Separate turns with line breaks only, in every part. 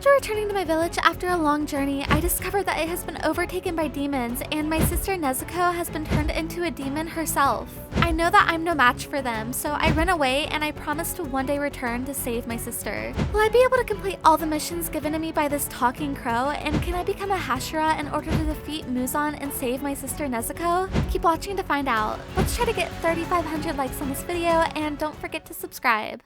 After returning to my village after a long journey, I discovered that it has been overtaken by demons, and my sister Nezuko has been turned into a demon herself. I know that I'm no match for them, so I ran away and I promised to one day return to save my sister. Will I be able to complete all the missions given to me by this talking crow, and can I become a Hashira in order to defeat Muzan and save my sister Nezuko? Keep watching to find out. Let's try to get 3,500 likes on this video, and don't forget to subscribe.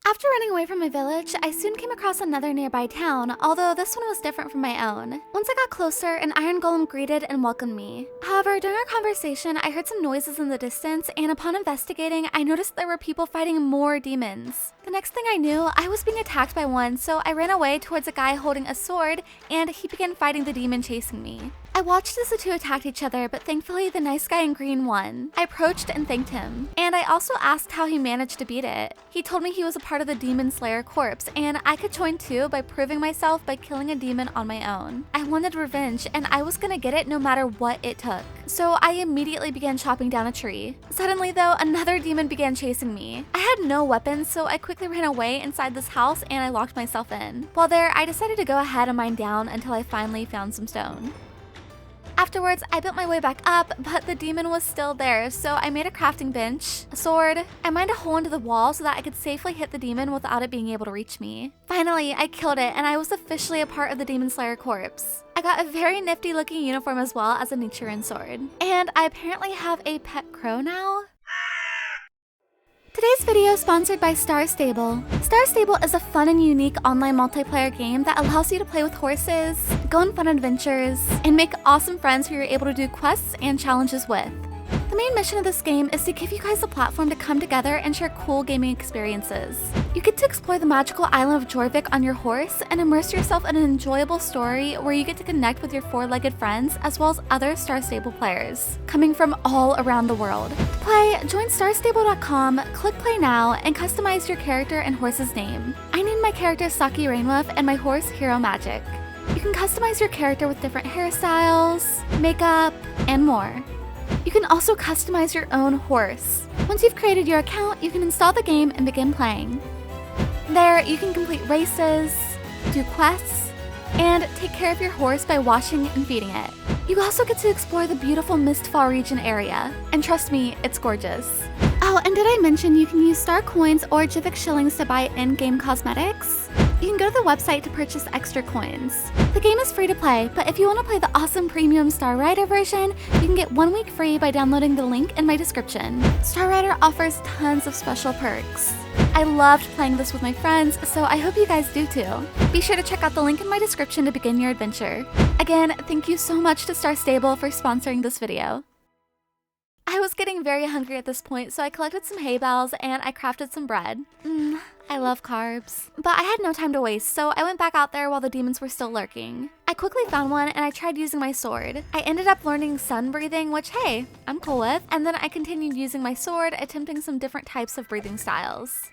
After running away from my village, I soon came across another nearby town, although this one was different from my own. Once I got closer, an iron golem greeted and welcomed me. However, during our conversation, I heard some noises in the distance, and upon investigating, I noticed there were people fighting more demons. The next thing I knew, I was being attacked by one, so I ran away towards a guy holding a sword, and he began fighting the demon chasing me. I watched as the two attacked each other, but thankfully the nice guy in green won. I approached and thanked him, and I also asked how he managed to beat it. He told me he was a part of the Demon Slayer Corps, and I could join too by proving myself by killing a demon on my own. I wanted revenge, and I was gonna get it no matter what it took. So I immediately began chopping down a tree. Suddenly though, another demon began chasing me. I had no weapons, so I quickly ran away inside this house and I locked myself in. While there, I decided to go ahead and mine down until I finally found some stone. Afterwards, I built my way back up, but the demon was still there, so I made a crafting bench, a sword. I mined a hole into the wall so that I could safely hit the demon without it being able to reach me. Finally, I killed it, and I was officially a part of the Demon Slayer Corps. I got a very nifty looking uniform as well as a Nichiren sword. And I apparently have a pet crow now. Today's video is sponsored by Star Stable. Star Stable is a fun and unique online multiplayer game that allows you to play with horses, go on fun adventures, and make awesome friends who you're able to do quests and challenges with. The main mission of this game is to give you guys a platform to come together and share cool gaming experiences. You get to explore the magical island of Jorvik on your horse and immerse yourself in an enjoyable story where you get to connect with your four-legged friends as well as other Star Stable players, coming from all around the world. To play, join starstable.com, click play now, and customize your character and horse's name. I named my character Saki Rainwolf and my horse Hero Magic. You can customize your character with different hairstyles, makeup, and more. You can also customize your own horse. Once you've created your account, you can install the game and begin playing. There, you can complete races, do quests, and take care of your horse by washing and feeding it. You also get to explore the beautiful Mistfall region area, and trust me, it's gorgeous. Oh, and did I mention you can use star coins or Jivik shillings to buy in-game cosmetics? You can go to the website to purchase extra coins. The game is free to play, but if you want to play the awesome premium Star Rider version, you can get 1 week free by downloading the link in my description. Star Rider offers tons of special perks. I loved playing this with my friends, so I hope you guys do too. Be sure to check out the link in my description to begin your adventure. Again, thank you so much to Star Stable for sponsoring this video. I was getting very hungry at this point, so I collected some hay bales and I crafted some bread. I love carbs. But I had no time to waste, so I went back out there while the demons were still lurking. I quickly found one and I tried using my sword. I ended up learning sun breathing, which hey, I'm cool with. And then I continued using my sword, attempting some different types of breathing styles.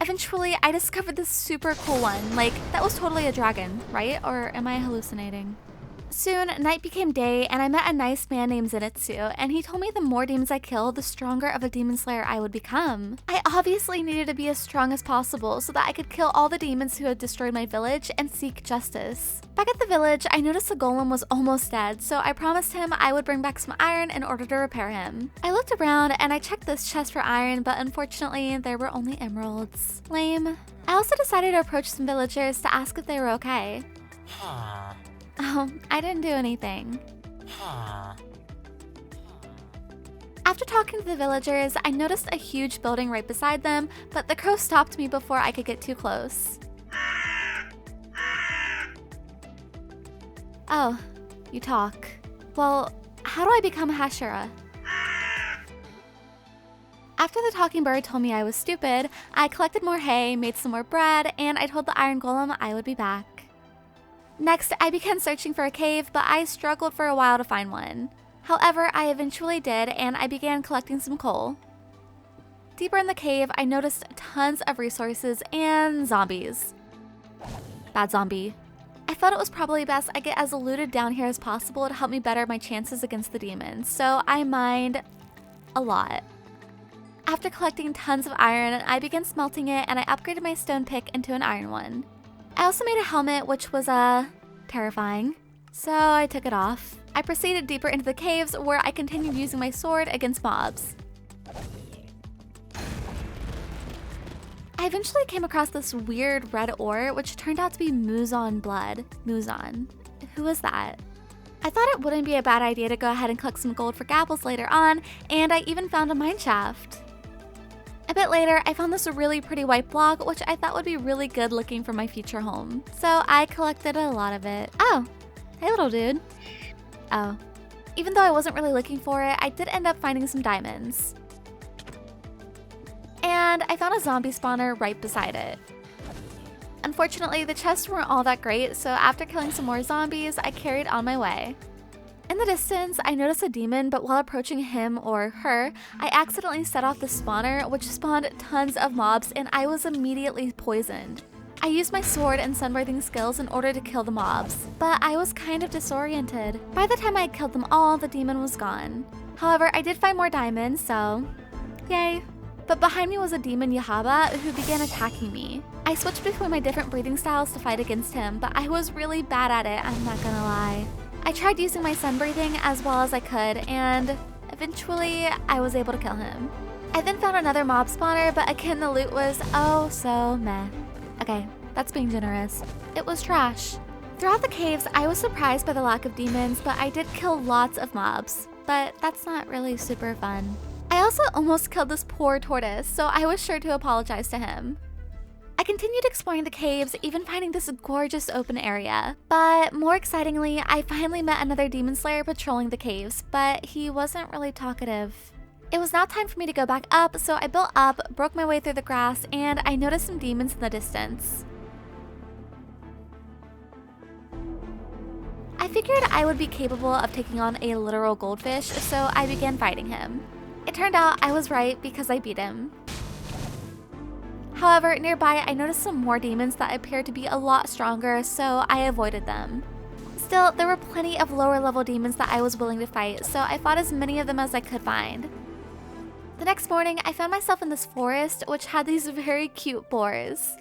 Eventually, I discovered this super cool one. Like, that was totally a dragon, right? Or am I hallucinating? Soon, night became day, and I met a nice man named Zenitsu, and he told me the more demons I killed, the stronger of a demon slayer I would become. I obviously needed to be as strong as possible so that I could kill all the demons who had destroyed my village and seek justice. Back at the village, I noticed the golem was almost dead, so I promised him I would bring back some iron in order to repair him. I looked around and I checked this chest for iron, but unfortunately, there were only emeralds. Lame. I also decided to approach some villagers to ask if they were okay. Oh, I didn't do anything. After talking to the villagers, I noticed a huge building right beside them, but the crow stopped me before I could get too close. Oh, you talk. Well, how do I become a Hashira? After the talking bird told me I was stupid, I collected more hay, made some more bread, and I told the iron golem I would be back. Next, I began searching for a cave, but I struggled for a while to find one. However, I eventually did, and I began collecting some coal. Deeper in the cave, I noticed tons of resources and zombies. Bad zombie. I thought it was probably best I get as looted down here as possible to help me better my chances against the demons, so I mined a lot. After collecting tons of iron, I began smelting it and I upgraded my stone pick into an iron one. I also made a helmet, which was, terrifying. So I took it off. I proceeded deeper into the caves where I continued using my sword against mobs. I eventually came across this weird red ore, which turned out to be Muzan blood. Muzan. Who is that? I thought it wouldn't be a bad idea to go ahead and collect some gold for gapples later on, and I even found a mine shaft. A bit later, I found this really pretty white block, which I thought would be really good looking for my future home. So I collected a lot of it. Oh, hey little dude. Oh. Even though I wasn't really looking for it, I did end up finding some diamonds. And I found a zombie spawner right beside it. Unfortunately, the chests weren't all that great, so after killing some more zombies, I carried on my way. In the distance, I noticed a demon, but while approaching him or her, I accidentally set off the spawner, which spawned tons of mobs, and I was immediately poisoned. I used my sword and sunbathing skills in order to kill the mobs, but I was kind of disoriented. By the time I had killed them all, the demon was gone. However, I did find more diamonds, so yay. But behind me was a demon Yahaba who began attacking me. I switched between my different breathing styles to fight against him, but I was really bad at it, I'm not gonna lie. I tried using my sun breathing as well as I could, and eventually I was able to kill him. I then found another mob spawner, but again the loot was oh so meh. Okay, that's being generous. It was trash. Throughout the caves, I was surprised by the lack of demons, but I did kill lots of mobs. But that's not really super fun. I also almost killed this poor tortoise, so I was sure to apologize to him. I continued exploring the caves, even finding this gorgeous open area. But more excitingly, I finally met another demon slayer patrolling the caves, but he wasn't really talkative. It was now time for me to go back up, so I built up, broke my way through the grass, and I noticed some demons in the distance. I figured I would be capable of taking on a literal goldfish, so I began fighting him. It turned out I was right because I beat him. However, nearby I noticed some more demons that appeared to be a lot stronger, so I avoided them. Still, there were plenty of lower level demons that I was willing to fight, so I fought as many of them as I could find. The next morning, I found myself in this forest, which had these very cute boars.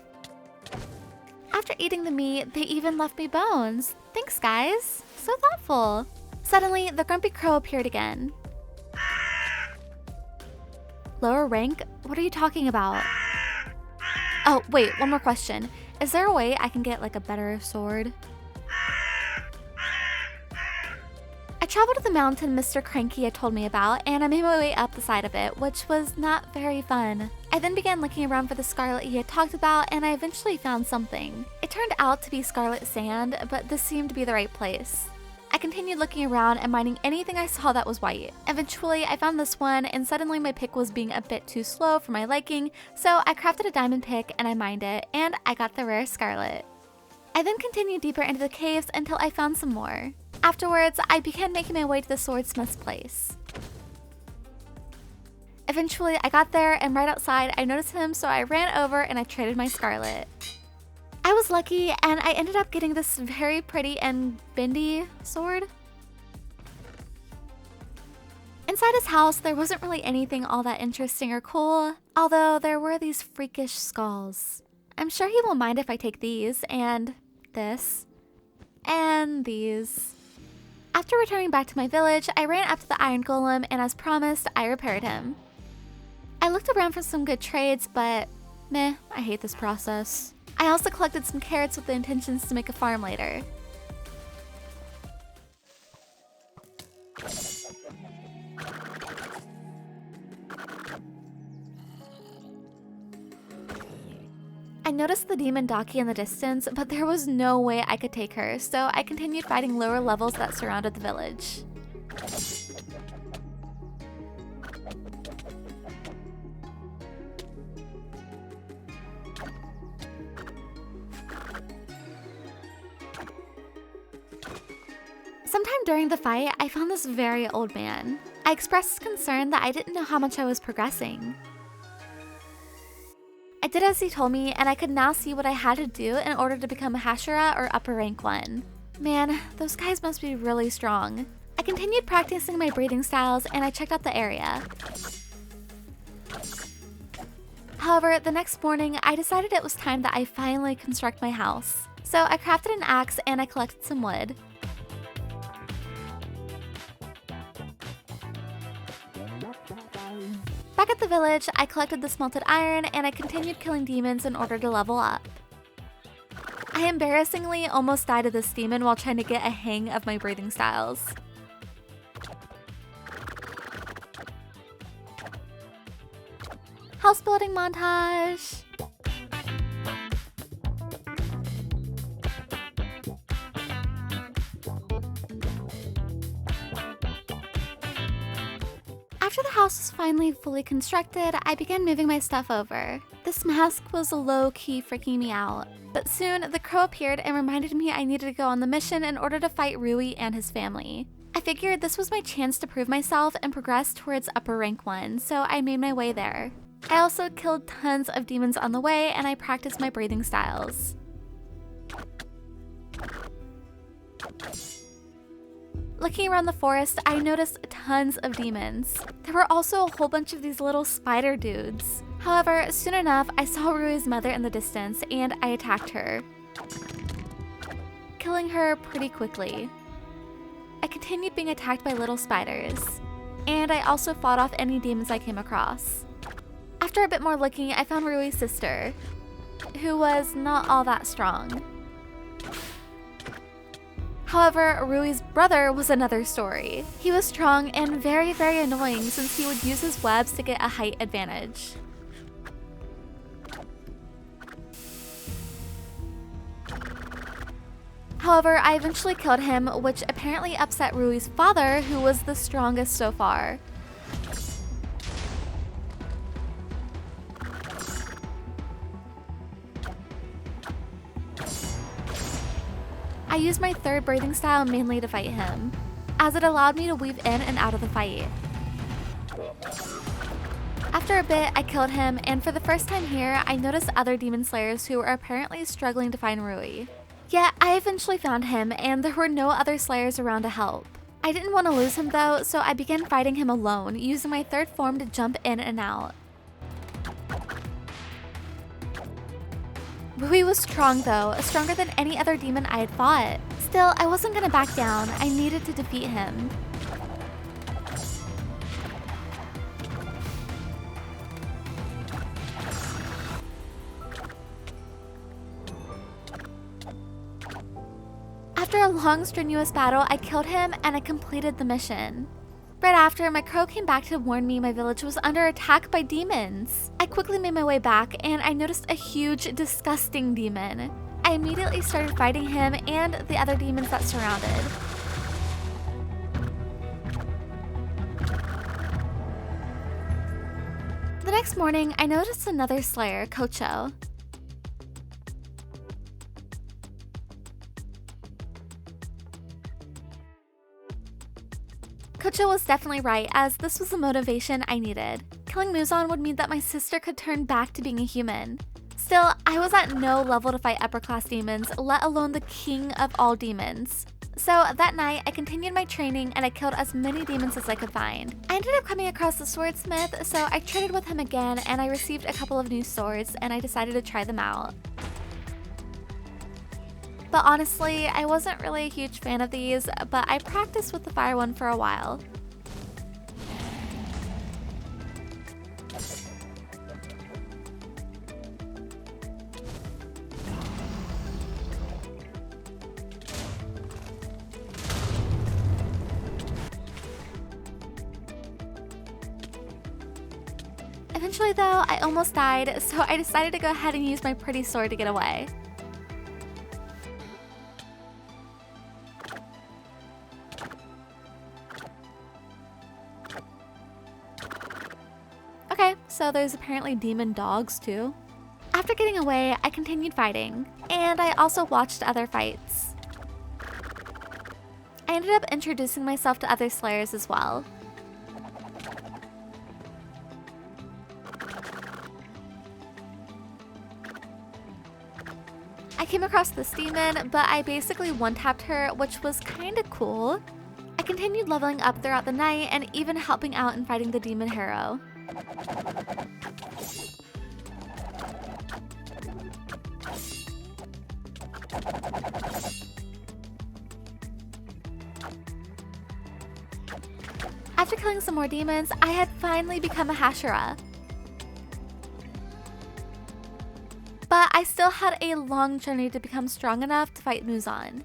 After eating the meat, they even left me bones. Thanks, guys. So thoughtful. Suddenly, the grumpy crow appeared again. Lower rank? What are you talking about? Oh, wait, one more question. Is there a way I can get like a better sword? I traveled to the mountain Mr. Cranky had told me about, and I made my way up the side of it, which was not very fun. I then began looking around for the scarlet he had talked about, and I eventually found something. It turned out to be scarlet sand, but this seemed to be the right place. I continued looking around and mining anything I saw that was white. Eventually, I found this one, and suddenly my pick was being a bit too slow for my liking, so I crafted a diamond pick and I mined it, and I got the rare scarlet. I then continued deeper into the caves until I found some more. Afterwards, I began making my way to the swordsmith's place. Eventually, I got there, and right outside, I noticed him, so I ran over and I traded my scarlet. I was lucky, and I ended up getting this very pretty and bendy sword. Inside his house, there wasn't really anything all that interesting or cool, although there were these freakish skulls. I'm sure he won't mind if I take these, and this, and these. After returning back to my village, I ran up to the iron golem, and as promised, I repaired him. I looked around for some good trades, but meh, I hate this process. I also collected some carrots with the intentions to make a farm later. I noticed the demon Daki in the distance, but there was no way I could take her, so I continued fighting lower levels that surrounded the village. Sometime during the fight, I found this very old man. I expressed concern that I didn't know how much I was progressing. I did as he told me, and I could now see what I had to do in order to become a Hashira or upper rank 1. Man, those guys must be really strong. I continued practicing my breathing styles, and I checked out the area. However, the next morning, I decided it was time that I finally construct my house. So I crafted an axe and I collected some wood. Back at the village, I collected the smelted iron and I continued killing demons in order to level up. I embarrassingly almost died of this demon while trying to get a hang of my breathing styles. House building montage! After the house was finally fully constructed, I began moving my stuff over. This mask was low-key freaking me out. But soon, the crow appeared and reminded me I needed to go on the mission in order to fight Rui and his family. I figured this was my chance to prove myself and progress towards upper rank 1, so I made my way there. I also killed tons of demons on the way and I practiced my breathing styles. Looking around the forest, I noticed tons of demons. There were also a whole bunch of these little spider dudes. However, soon enough, I saw Rui's mother in the distance and I attacked her, killing her pretty quickly. I continued being attacked by little spiders, and I also fought off any demons I came across. After a bit more looking, I found Rui's sister, who was not all that strong. However, Rui's brother was another story. He was strong and very, very annoying since he would use his webs to get a height advantage. However, I eventually killed him, which apparently upset Rui's father, who was the strongest so far. I used my third breathing style mainly to fight him, as it allowed me to weave in and out of the fight. After a bit, I killed him, and for the first time here, I noticed other demon slayers who were apparently struggling to find Rui. Yet, I eventually found him, and there were no other slayers around to help. I didn't want to lose him though, so I began fighting him alone, using my third form to jump in and out. Rui was strong though, stronger than any other demon I had fought. Still, I wasn't gonna back down. I needed to defeat him. After a long, strenuous battle, I killed him and I completed the mission. Right after, my crow came back to warn me my village was under attack by demons. I quickly made my way back and I noticed a huge, disgusting demon. I immediately started fighting him and the other demons that surrounded. The next morning, I noticed another slayer, Kocho. Kocho was definitely right, as this was the motivation I needed. Killing Muzan would mean that my sister could turn back to being a human. Still, I was at no level to fight upper class demons, let alone the king of all demons. So that night, I continued my training and I killed as many demons as I could find. I ended up coming across the swordsmith, so I traded with him again and I received a couple of new swords and I decided to try them out. But honestly, I wasn't really a huge fan of these, but I practiced with the fire one for a while. Eventually though, I almost died, so I decided to go ahead and use my pretty sword to get away. Okay, so there's apparently demon dogs too. After getting away, I continued fighting, and I also watched other fights. I ended up introducing myself to other slayers as well. I came across this demon, but I basically one-tapped her, which was kinda cool. I continued leveling up throughout the night and even helping out in fighting the demon hero. After killing some more demons, I had finally become a Hashira. But I still had a long journey to become strong enough to fight Muzan.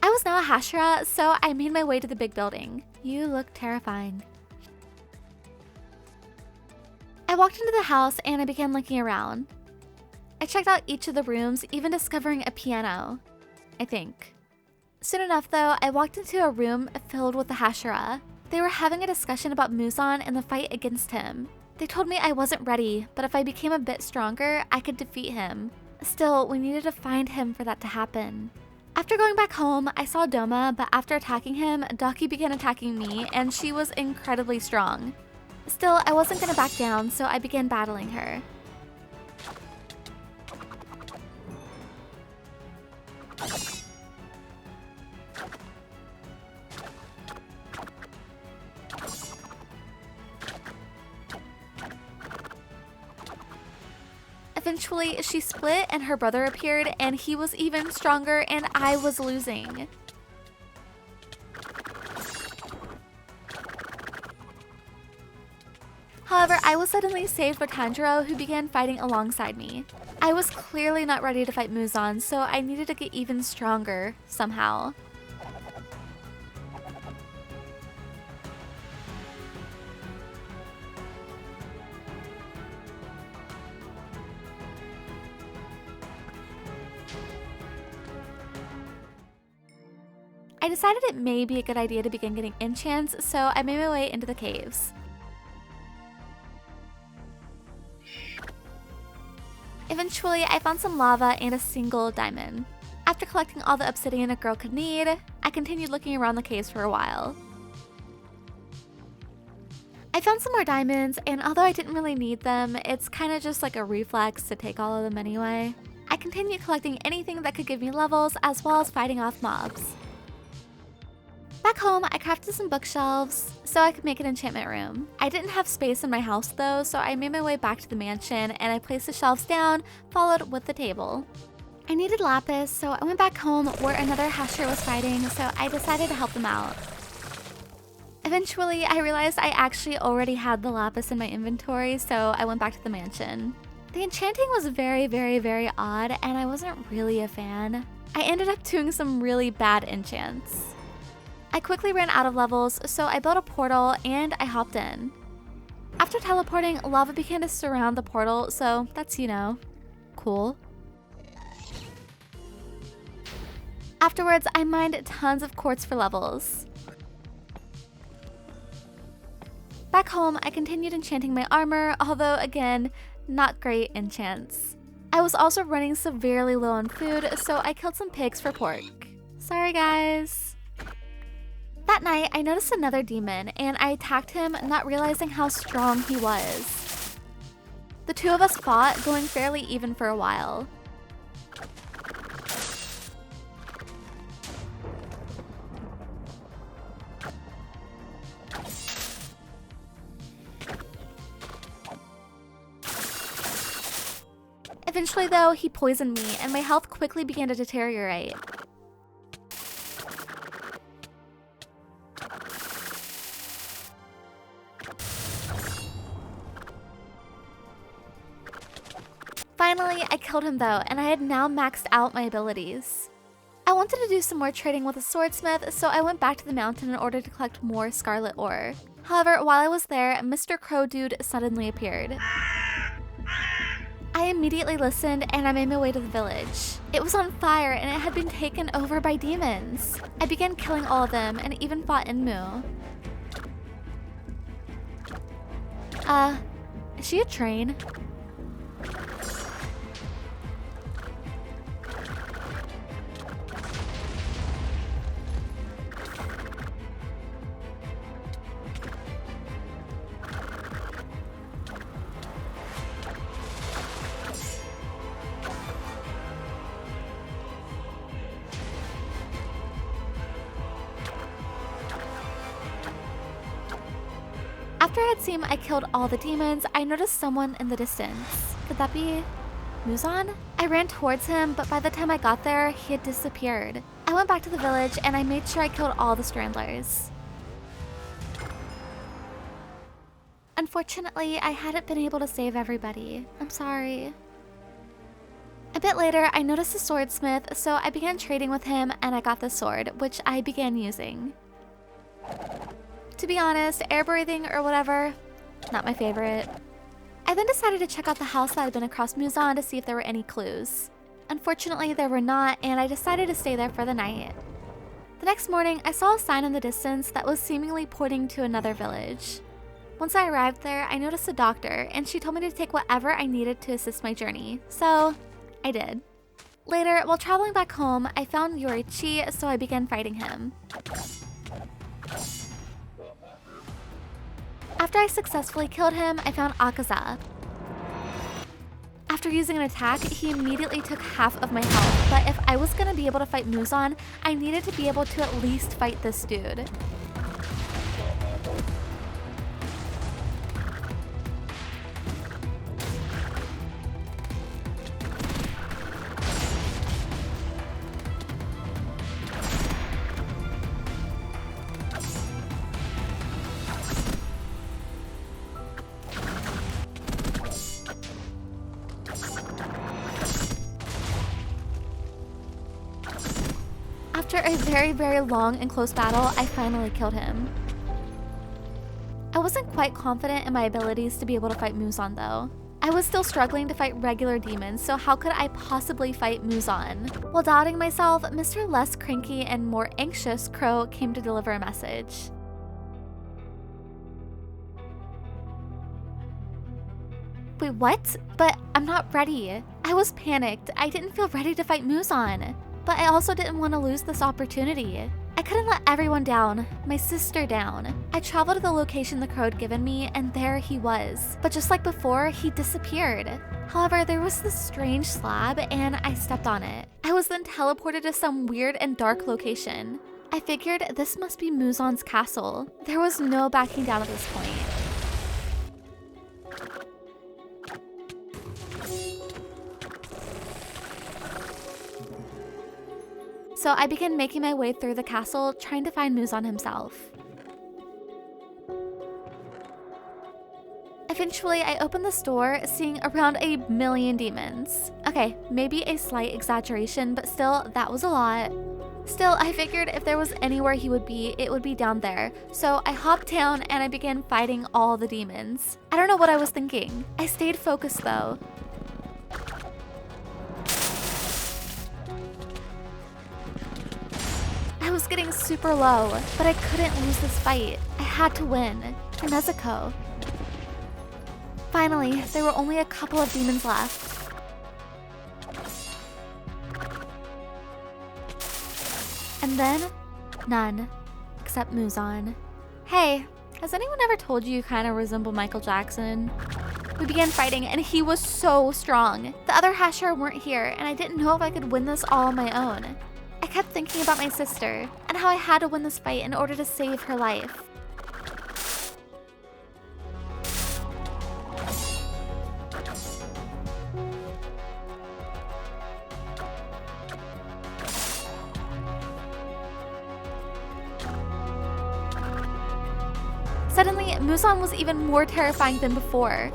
I was now a Hashira, so I made my way to the big building. You look terrifying. I walked into the house and I began looking around. I checked out each of the rooms, even discovering a piano, I think. Soon enough though, I walked into a room filled with the Hashira. They were having a discussion about Muzan and the fight against him. They told me I wasn't ready, but if I became a bit stronger, I could defeat him. Still, we needed to find him for that to happen. After going back home, I saw Doma, but after attacking him, Daki began attacking me, and she was incredibly strong. Still, I wasn't gonna back down, so I began battling her. Eventually, she split and her brother appeared, and he was even stronger, and I was losing. However, I was suddenly saved by Tanjiro, who began fighting alongside me. I was clearly not ready to fight Muzan, so I needed to get even stronger, somehow. I decided it may be a good idea to begin getting enchants, so I made my way into the caves. Eventually, I found some lava and a single diamond. After collecting all the obsidian a girl could need, I continued looking around the caves for a while. I found some more diamonds, and although I didn't really need them, it's kind of just like a reflex to take all of them anyway. I continued collecting anything that could give me levels, as well as fighting off mobs. Back home, I crafted some bookshelves so I could make an enchantment room. I didn't have space in my house though, so I made my way back to the mansion and I placed the shelves down, followed with the table. I needed lapis, so I went back home where another Hashira was fighting, so I decided to help them out. Eventually, I realized I actually already had the lapis in my inventory, so I went back to the mansion. The enchanting was very odd, and I wasn't really a fan. I ended up doing some really bad enchants. I quickly ran out of levels, so I built a portal and I hopped in. After teleporting, lava began to surround the portal, so that's, cool. Afterwards, I mined tons of quartz for levels. Back home, I continued enchanting my armor, although again, not great enchants. I was also running severely low on food, so I killed some pigs for pork. Sorry guys. That night, I noticed another demon, and I attacked him, not realizing how strong he was. The two of us fought, going fairly even for a while. Eventually though, he poisoned me, and my health quickly began to deteriorate. Finally, I killed him though, and I had now maxed out my abilities. I wanted to do some more trading with a swordsmith, so I went back to the mountain in order to collect more scarlet ore. However, while I was there, Mr. Crow Dude suddenly appeared. I immediately listened, and I made my way to the village. It was on fire, and it had been taken over by demons. I began killing all of them, and even fought Inmu. Is she a train? After I had seen I killed all the demons, I noticed someone in the distance. Could that be Muzan? I ran towards him, but by the time I got there, he had disappeared. I went back to the village and I made sure I killed all the Strandlers. Unfortunately, I hadn't been able to save everybody. I'm sorry. A bit later, I noticed a swordsmith, so I began trading with him and I got this sword, which I began using. To be honest, air breathing or whatever, not my favorite. I then decided to check out the house that had been across Muzan to see if there were any clues. Unfortunately, there were not, and I decided to stay there for the night. The next morning, I saw a sign in the distance that was seemingly pointing to another village. Once I arrived there, I noticed a doctor, and she told me to take whatever I needed to assist my journey, so I did. Later, while traveling back home, I found Yorichi, so I began fighting him. After I successfully killed him, I found Akaza. After using an attack, he immediately took half of my health, but if I was gonna be able to fight Muzan, I needed to be able to at least fight this dude. After a very long and close battle, I finally killed him. I wasn't quite confident in my abilities to be able to fight Muzan though. I was still struggling to fight regular demons, so how could I possibly fight Muzan? While doubting myself, Mr. Less Cranky and more anxious Crow came to deliver a message. Wait, what? But I'm not ready. I was panicked. I didn't feel ready to fight Muzan. But I also didn't want to lose this opportunity. I couldn't let everyone down, my sister down. I traveled to the location the crow had given me, and there he was. But just like before, he disappeared. However, there was this strange slab, and I stepped on it. I was then teleported to some weird and dark location. I figured this must be Muzan's castle. There was no backing down at this point. So I began making my way through the castle, trying to find Muzan himself. Eventually, I opened the store, seeing around 1,000,000 demons. Okay, maybe a slight exaggeration, but still, that was a lot. Still, I figured if there was anywhere he would be, it would be down there. So I hopped down and I began fighting all the demons. I don't know what I was thinking. I stayed focused though. I was getting super low, but I couldn't lose this fight. I had to win, for Nezuko. Finally, there were only a couple of demons left. And then, none, except Muzan. Hey, has anyone ever told you kinda resemble Michael Jackson? We began fighting and he was so strong. The other Hasher weren't here and I didn't know if I could win this all on my own. I kept thinking about my sister and how I had to win this fight in order to save her life. Suddenly, Muzan was even more terrifying than before.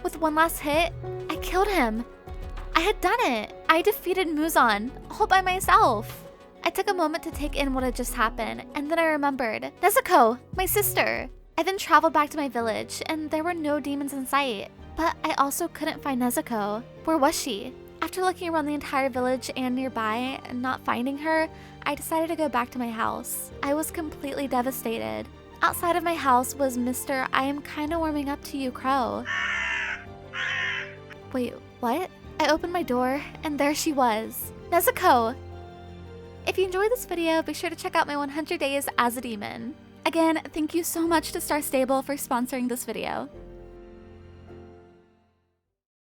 With one last hit, I killed him. I had done it. I defeated Muzan, all by myself. I took a moment to take in what had just happened, and then I remembered. Nezuko, my sister. I then traveled back to my village, and there were no demons in sight. But I also couldn't find Nezuko. Where was she? After looking around the entire village and nearby and not finding her, I decided to go back to my house. I was completely devastated. Outside of my house was Mr. I am kinda warming up to you, Crow. Wait, what? I opened my door, and there she was. Nezuko! If you enjoyed this video, be sure to check out my 100 Days as a Demon. Again, thank you so much to Star Stable for sponsoring this video.